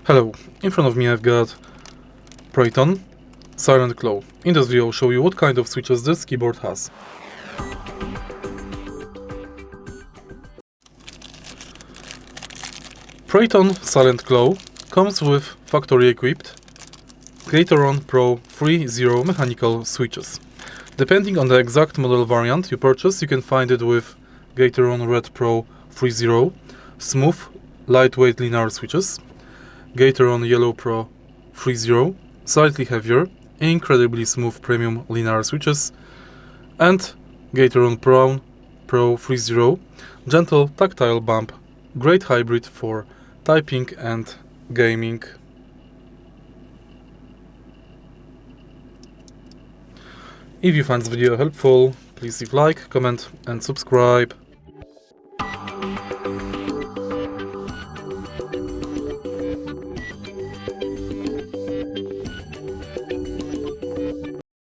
Hello, in front of me I've got PREYON Silent Claw. In this video I'll show you what kind of switches this keyboard has. PREYON Silent Claw comes with factory-equipped Gateron Pro 3.0 mechanical switches. Depending on the exact model variant you purchase, you can find it with Gateron Red Pro 3.0 smooth, lightweight linear switches, Gateron Yellow Pro 3.0 slightly heavier, incredibly smooth premium linear switches, and Gateron Pro 3.0 gentle tactile bump, great hybrid for typing and gaming. If you find this video helpful, please leave like, comment and subscribe.